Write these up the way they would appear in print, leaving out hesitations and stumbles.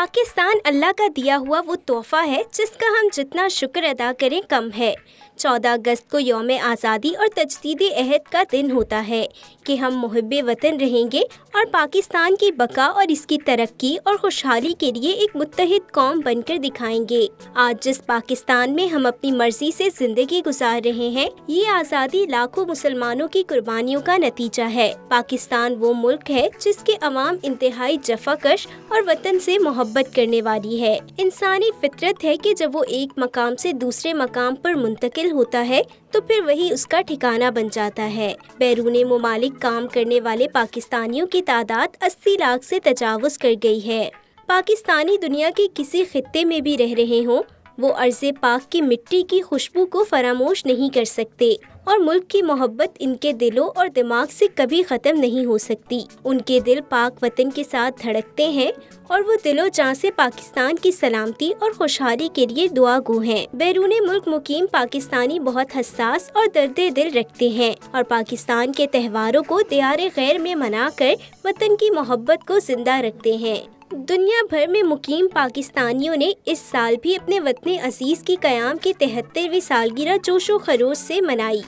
पाकिस्तान अल्लाह का दिया हुआ वो तोहफा है जिसका हम जितना शुक्र अदा करें कम है। 14 अगस्त को यौम आज़ादी और तजदीद अहद का दिन होता है कि हम मुहिब्बे वतन रहेंगे और पाकिस्तान की बका और इसकी तरक्की और खुशहाली के लिए एक मुत्तहिद कौम बनकर दिखाएंगे। आज जिस पाकिस्तान में हम अपनी मर्जी से जिंदगी गुजार रहे हैं, ये आज़ादी लाखों मुसलमानों की कुर्बानियों का नतीजा है। पाकिस्तान वो मुल्क है जिसके अवाम इंतहाई जफाकश और वतन से मोहब्बत करने वाली है। इंसानी फितरत है कि जब वो एक मकाम से दूसरे मकाम पर मुंतकिल होता है तो फिर वही उसका ठिकाना बन जाता है। बैरूनी मुमालिक काम करने वाले पाकिस्तानियों की तादाद 80 लाख से तजावुज कर गई है। पाकिस्तानी दुनिया के किसी खित्ते में भी रह रहे हों, वो अर्ज़े पाक की मिट्टी की खुशबू को फरामोश नहीं कर सकते और मुल्क की मोहब्बत इनके दिलों और दिमाग से कभी ख़त्म नहीं हो सकती। उनके दिल पाक वतन के साथ धड़कते हैं और वो दिलो जान से पाकिस्तान की सलामती और खुशहाली के लिए दुआ गो हैं। बैरूनी मुल्क मुकीम पाकिस्तानी बहुत हसास और दर्दे दिल रखते हैं और पाकिस्तान के त्योहारों को दियारे गैर में मनाकर वतन की मोहब्बत को जिंदा रखते हैं। दुनिया भर में मुकीम पाकिस्तानियों ने इस साल भी अपने वतन अजीज की क़याम की 73वीं सालगिरह जोशो खरोश से मनाई।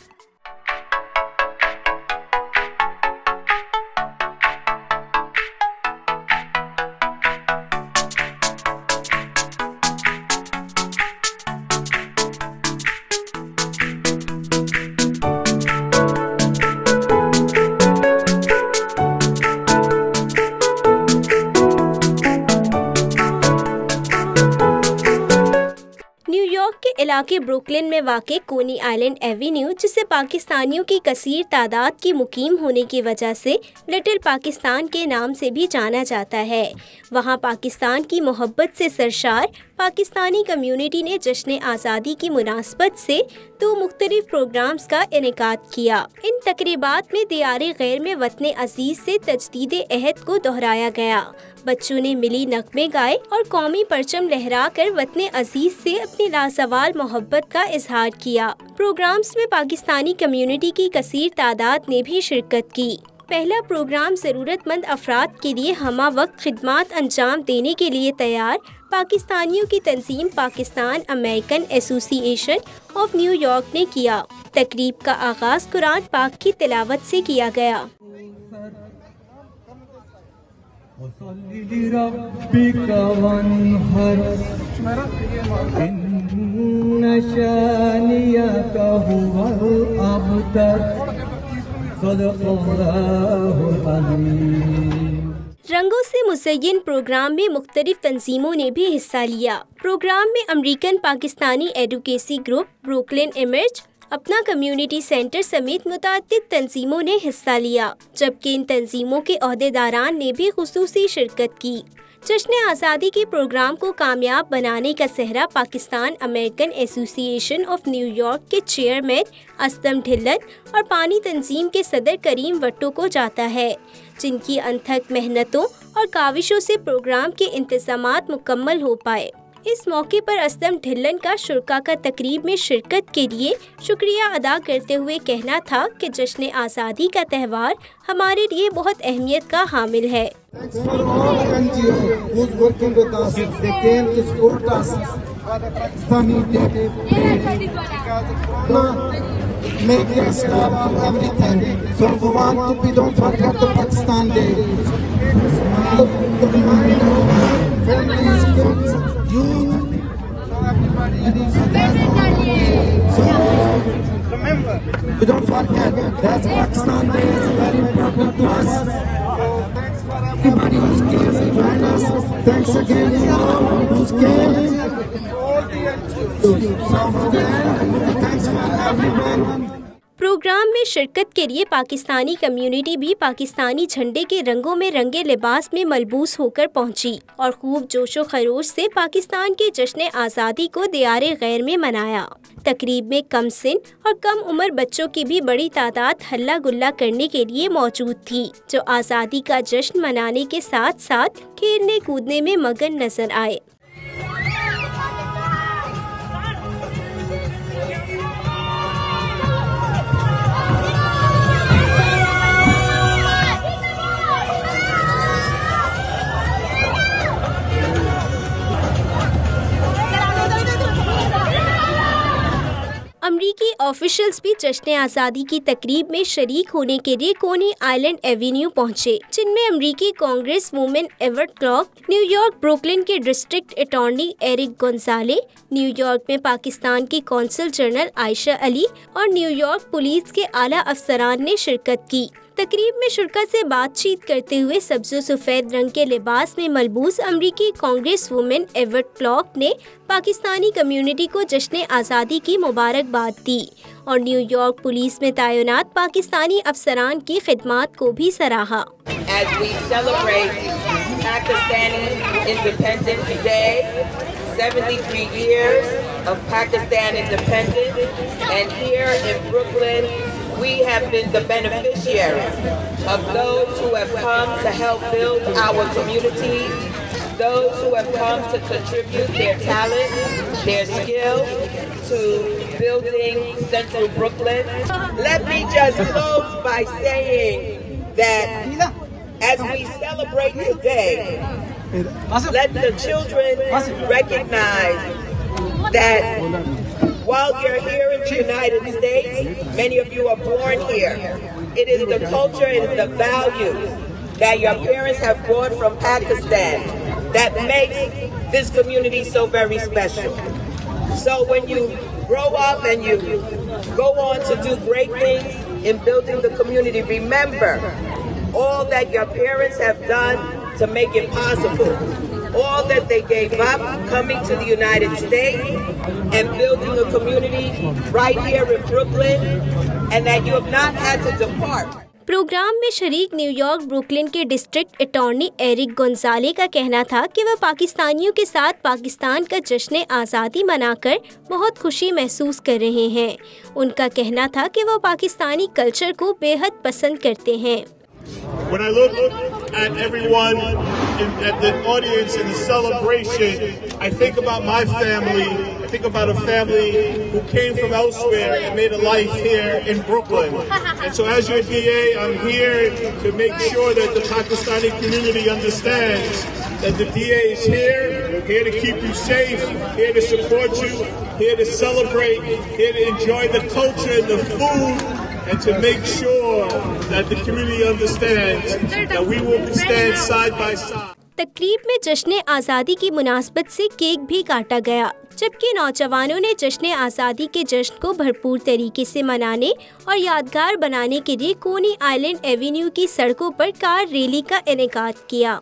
न्यूयॉर्क के इलाके ब्रुकलिन में वाक़े कोनी आइलैंड एवेन्यू, जिसे पाकिस्तानियों की कसीर तादाद की मुकीम होने की वजह से लिटिल पाकिस्तान के नाम से भी जाना जाता है, वहाँ पाकिस्तान की मोहब्बत से सरशार पाकिस्तानी कम्युनिटी ने जश्न आज़ादी की मुनासबत से 2 मुख्तलिफ प्रोग्राम्स का इनेकाद किया। इन तकरीबात में दियारे गैर में वतन अजीज से तजदीद अहद को दोहराया गया। बच्चों ने मिली नगमे गाए और कौमी परचम लहरा कर वतन अजीज से अपनी लासवाल मोहब्बत का इजहार किया। प्रोग्राम्स में पाकिस्तानी कम्युनिटी की कसीर तादाद ने भी शिरकत की। पहला प्रोग्राम ज़रूरतमंद अफराद के लिए हमा वक्त खिदमात अंजाम देने के लिए तैयार पाकिस्तानियों की तंजीम Pakistan American Association of New York ने किया। तकरीब का आगाज़ कुरान पाक की तिलावत से किया गया। रंगों से मुज़य्यन प्रोग्राम में मुख्तलिफ तंजीमों ने भी हिस्सा लिया। प्रोग्राम में American Pakistani advocacy group, Brooklyn image, अपना कम्युनिटी सेंटर समेत मुताद्दिद तंजीमों ने हिस्सा लिया, जबकि इन तंजीमों के ओहदेदारान ने भी खुसूसी शिरकत की। जश्न आज़ादी के प्रोग्राम को कामयाब बनाने का सेहरा Pakistan American Association of New York के चेयरमैन असलम ढिल्लन और पानी तंजीम के सदर करीम वट्टो को जाता है, जिनकी अनथक मेहनतों और काविशों से प्रोग्राम के इंतज़ामात मुकम्मल हो पाए। इस मौके पर असलम ढिल्लन का शुरका का तकरीब में शिरकत के लिए शुक्रिया अदा करते हुए कहना था कि जश्न आज़ादी का त्यौहार हमारे लिए बहुत अहमियत का हामिल है। Remember, we don't forget that Pakistan Day is very important to us. Thanks for everybody who's came to join us. Thanks again to all who's came. Thanks for everyone. Programme में शिरकत के लिए पाकिस्तानी कम्युनिटी भी पाकिस्तानी झंडे के रंगों में रंगे लिबास में मलबूस होकर पहुंची और खूब जोशो खरोश से पाकिस्तान के जश्न आज़ादी को दियारे गैर में मनाया। तकरीब में कम सिन और कम उम्र बच्चों की भी बड़ी तादाद हल्ला गुल्ला करने के लिए मौजूद थी, जो आज़ादी का जश्न मनाने के साथ साथ खेलने कूदने में मगन नजर आए। अमरीकी ऑफिशियल्स भी जश्न आज़ादी की तकरीब में शरीक होने के लिए कोनी आइलैंड एवेन्यू पहुंचे, जिनमें अमरीकी Congress women avert clock, New York Brooklyn के डिस्ट्रिक्ट अटॉर्नी एरिक गोंजाले, न्यूयॉर्क में पाकिस्तान की कौंसल जनरल आयशा अली और न्यूयॉर्क पुलिस के आला अफसरान ने शिरकत की। तकरीब में शुरका से बातचीत करते हुए सब्ज़ सफ़ेद रंग के लिबास में मलबूस अमरीकी कांग्रेस वुमेन एवर्ट क्लॉक ने पाकिस्तानी कम्युनिटी को जश्न आज़ादी की मुबारकबाद दी और न्यूयॉर्क पुलिस में तैनात पाकिस्तानी अफसरान की खिदमात को भी सराहा। As we celebrate Pakistani Independence Day, 73 years of Pakistan independence, and here in Brooklyn we have been the beneficiaries of those who have come to help build our communities, those who have come to contribute their talent, their skill to building Central Brooklyn. Let me just close by saying that as we celebrate today, let the children recognize that while you're here in the United States, many of you are born here. It is the culture, it is the values that your parents have brought from Pakistan that makes this community so very special. So when you grow up and you go on to do great things in building the community, remember all that your parents have done to make it possible. All that they gave up coming to the United States and building a community right here in Brooklyn, and that you have not had to depart. Programme में शरीक New York Brooklyn के district attorney Eric Gonzalez का कहना था कि वह पाकिस्तानियों के साथ पाकिस्तान का जश्न आज़ादी मनाकर बहुत खुशी महसूस कर रहे हैं। उनका कहना था कि वह पाकिस्तानी कल्चर को बेहद पसंद करते हैं। When I look at everyone at the audience in the celebration, I think about my family. I think about a family who came from elsewhere and made a life here in Brooklyn. And so as your DA, I'm here to make sure that the Pakistani community understands that the DA is here to keep you safe, here to support you, here to celebrate, here to enjoy the culture and the food, and to make sure that the community understands that we will stand side by side. तकरीब में जश्न आज़ादी की मुनासबत से cake भी काटा गया, जबकि नौजवानों ने जश्न आज़ादी के जश्न को भरपूर तरीके से मनाने और यादगार बनाने के लिए कोनी आइलैंड एवेन्यू की सड़कों पर कार रैली का इनेकाद किया।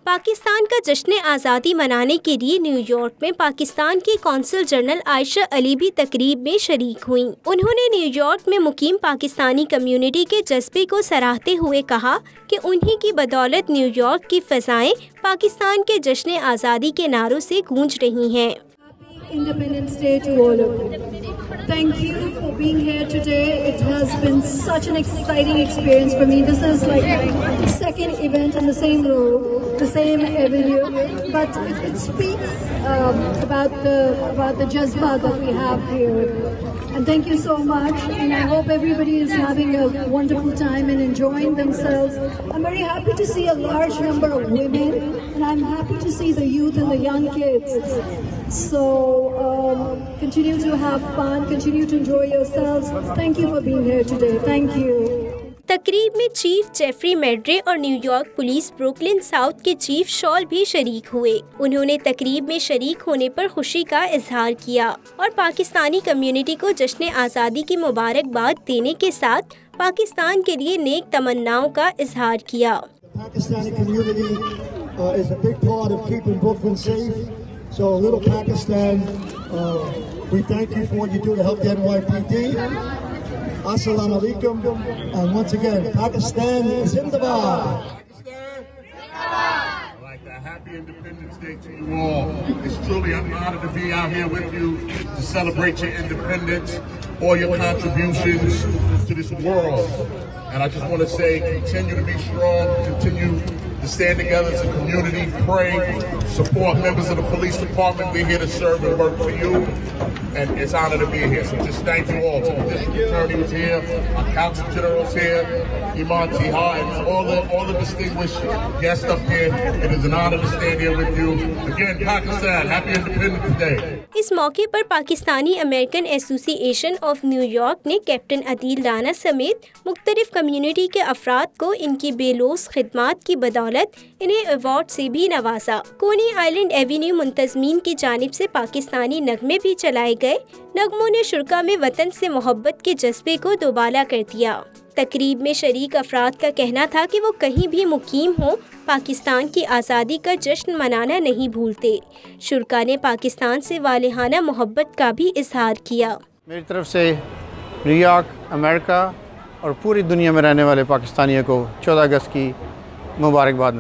पाकिस्तान का जश्न आज़ादी मनाने के लिए न्यूयॉर्क में पाकिस्तान की कौंसल जनरल आयशा अली भी तकरीब में शरीक हुईं। उन्होंने न्यूयॉर्क में मुकीम पाकिस्तानी कम्युनिटी के जज्बे को सराहते हुए कहा कि उन्हीं की बदौलत न्यूयॉर्क की फ़ज़ाएं पाकिस्तान के जश्न आज़ादी के नारों से गूंज रही हैं। Independence Day to all of you. Thank you for being here today. It has been such an exciting experience for me. This is like the second event in the same row, the same avenue, but it speaks about the jazba that we have here. And thank you so much. And I hope everybody is having a wonderful time and enjoying themselves. I'm very happy to see a large number of women, and I'm happy to see the youth and the young kids. So continue to have fun, continue to enjoy yourselves. Thank you for being here today. Thank you. तकरीब में chief Jeffrey मेड्रे और New York police Brooklyn south के chief shawl भी शरीक हुए। उन्होंने तकरीब में शरीक होने पर खुशी का इजहार किया और पाकिस्तानी कम्युनिटी को जश्न आज़ादी की मुबारकबाद देने के साथ पाकिस्तान के लिए नेक तमन्नाओं का इजहार किया। So, little Pakistan, we thank you for what you do to help the NYPD. Assalamu alaikum. And once again, Pakistan Zindabad. Happy Independence Day to you all. It's truly an honor to be out here with you to celebrate your independence. all your contributions to this world. And I just want to say, continue to be strong, continue to stand together as a community, pray, support members of the police department. We're here to serve and work for you, and it's an honor to be here. So just thank you all. So the district attorney was here, our counsel general's here, Iman Tihar, and all the distinguished guests up here. It is an honor to stand here with you. Again, Pakistan, happy Independence Day. इस मौके पर Pakistani American Association of New York ने captain Adeel Rana समेत मुख्तलिफ community के अफराद को इनकी बेलोस खिदमात की बदौलत इन्हें अवार्ड से भी नवाजा। कोनी आइलैंड एवेन्यू मुंतजमीन की जानिब से पाकिस्तानी नगमे भी चलाए गए। नगमों ने शुरा में वतन से मोहब्बत के जज्बे को दोबाला कर दिया। तकरीब में शरीक अफराद का कहना था कि वो कहीं भी मुकीम हो, पाकिस्तान की आज़ादी का जश्न मनाना नहीं भूलते। शुरा ने पाकिस्तान से वालिहाना मोहब्बत का भी इजहार किया। मेरी तरफ से न्यूयॉर्क, अमेरिका और पूरी दुनिया में रहने वाले पाकिस्तानियों को 14 अगस्त की मुबारकबाद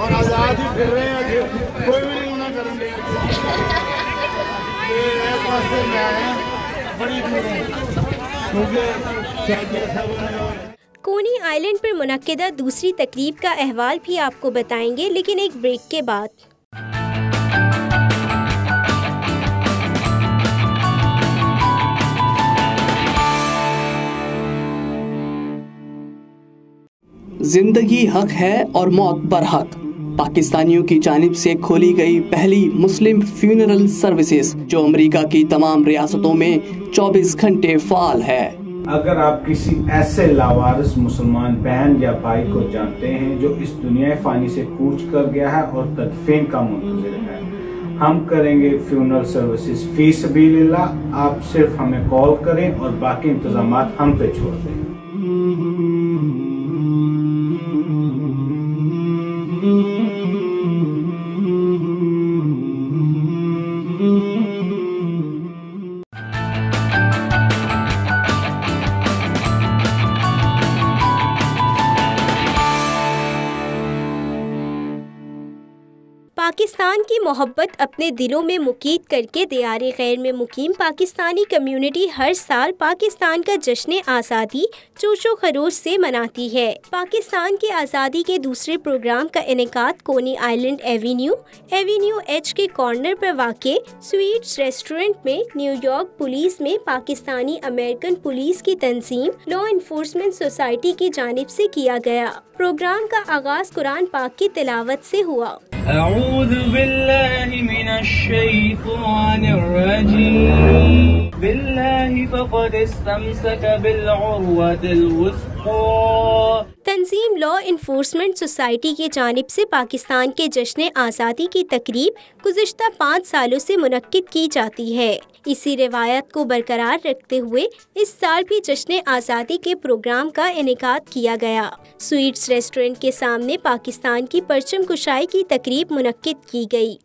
और आज़ादी फिर रहे हैं, कोई भी नहीं होना करेंगे। ये पास से मैं आया, बड़ी दूर है। कोनी आइलैंड पर मुनक्किदा दूसरी तकरीब का अहवाल भी आपको बताएंगे, लेकिन एक ब्रेक के बाद। जिंदगी हक है और मौत बरहक। पाकिस्तानियों की जानिब से खोली गई पहली मुस्लिम फ्यूनरल सर्विसेज जो अमेरिका की तमाम रियासतों में 24 घंटे फाल है। अगर आप किसी ऐसे लावारिस मुसलमान बहन या भाई को जानते हैं जो इस दुनिया फानी से कूच कर गया है और तदफीन का मुंतज़िर है, हम करेंगे फ्यूनरल सर्विसेज फी सबीलिल्लाह। आप सिर्फ हमें कॉल करें और बाकी इंतजामात हम पे छोड़ दें। पाकिस्तान की मोहब्बत अपने दिलों में मुकीद करके दियारे गैर में मुकीम पाकिस्तानी कम्युनिटी हर साल पाकिस्तान का जश्न आज़ादी जोशो खरोश से मनाती है। पाकिस्तान की आज़ादी के दूसरे प्रोग्राम का इनेकाद कोनी आइलैंड एवेन्यू एच के कॉर्नर पर वाक़े स्वीट्स रेस्टोरेंट में न्यूयॉर्क पुलिस में पाकिस्तानी अमेरिकन पुलिस की तंजीम लॉ इन्फोर्समेंट सोसाइटी की जानिब से किया गया। प्रोग्राम का आगाज कुरान पाक की तिलावत से हुआ। तंजीम लॉ इन्फोर्समेंट सोसाइटी की जानिब से पाकिस्तान के जश्न आज़ादी की तकरीब गुज़िश्ता 5 सालों से मुनक्किद की जाती है। इसी रिवायत को बरकरार रखते हुए इस साल भी जश्न आज़ादी के प्रोग्राम का इनेकाद किया गया। स्वीट्स रेस्टोरेंट के सामने पाकिस्तान की परचम कुशाई की तकरीब मुनक्किद की गई।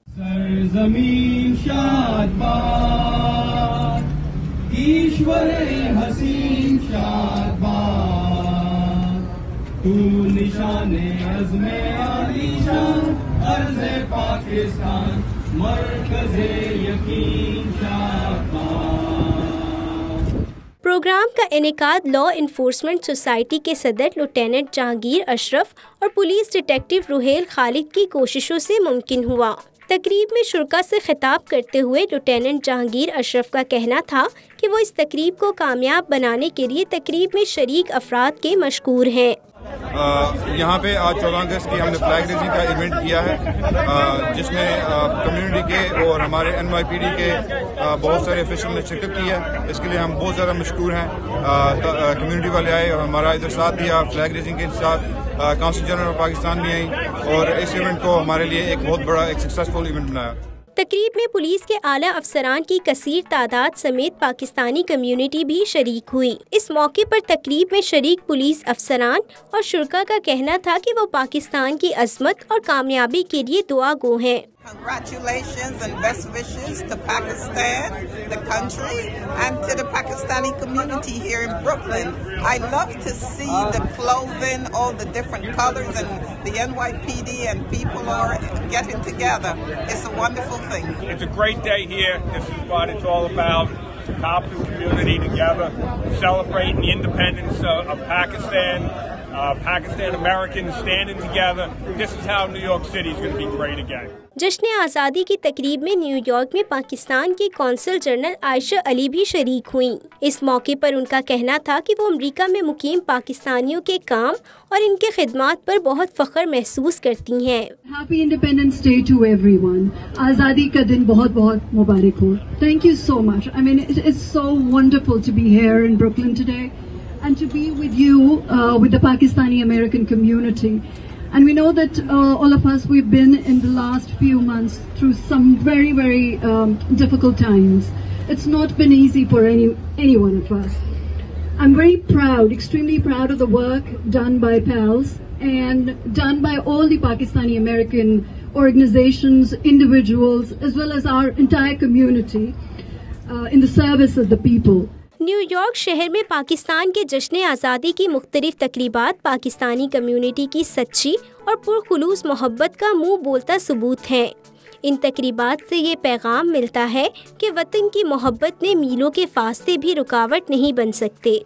प्रोग्राम का इनेकाद लॉ इन्फोर्समेंट सोसाइटी के सदर लेफ्टिनेंट जहांगीर अशरफ और पुलिस डिटेक्टिव रुहेल खालिद की कोशिशों से मुमकिन हुआ। तकरीब में शुरा से खिताब करते हुए लेफ्टिनेंट जहांगीर अशरफ का कहना था कि वो इस तकरीब को कामयाब बनाने के लिए तकरीब में शरीक अफराद के मशकूर हैं। यहाँ पे आज 14 अगस्त की हमने फ्लैग रेजिंग का इवेंट किया है, जिसमें कम्युनिटी के और हमारे NYPD के बहुत सारे ऑफिशियल ने शिरकत की है। इसके लिए हम बहुत ज़्यादा मशकूर हैं। कम्युनिटी वाले आए और हमारा इधर साथ दिया। फ्लैग रेजिंग के साथ काउंसिल जनरल ऑफ पाकिस्तान भी आई और इस इवेंट को हमारे लिए एक बहुत बड़ा एक सक्सेसफुल इवेंट बनाया। तकरीब में पुलिस के आला अफसरान की कसीर तादाद समेत पाकिस्तानी कम्युनिटी भी शरीक हुई। इस मौके पर तकरीब में शरीक पुलिस अफसरान और शुरा का कहना था कि वो पाकिस्तान की अजमत और कामयाबी के लिए दुआ गो हैं। Congratulations and best wishes to Pakistan, the country, and to the Pakistani community here in Brooklyn. I love to see the clothing, all the different colors, and the NYPD and people are getting together. It's a wonderful thing. It's a great day here. This is what it's all about. Cops and community together, celebrating the independence of Pakistan. Pakistan Americans standing together. This is how New York City is going to be great again. जश्न आज़ादी की तकरीब में New York में पाकिस्तान की consul general Ayesha Ali भी शरीक हुईं। इस मौके पर उनका कहना था कि वो अमेरिका में मुकीम पाकिस्तानियों के काम और इनके खिदमात पर बहुत फ़ख्र महसूस करती हैं। Happy Independence Day to everyone. आज़ादी का दिन बहुत बहुत मुबारक हो। Thank you so much. I mean, it is so wonderful to be here in Brooklyn today and to be with you, with the Pakistani American community. And we know that all of us, we've been in the last few months through some very, very difficult times. It's not been easy for any one of us. I'm very proud, extremely proud of the work done by PALS and done by all the Pakistani American organizations, individuals, as well as our entire community in the service of the people. New York शहर में पाकिस्तान के जश्न आज़ादी की मुख्तलिफ तकरीबात Pakistani community की सच्ची और पुरखुलूस मोहब्बत का मुंह बोलता सबूत हैं। इन तकरीबात से ये पैगाम मिलता है कि वतन की मोहब्बत में मीलों के फासले भी रुकावट नहीं बन सकते।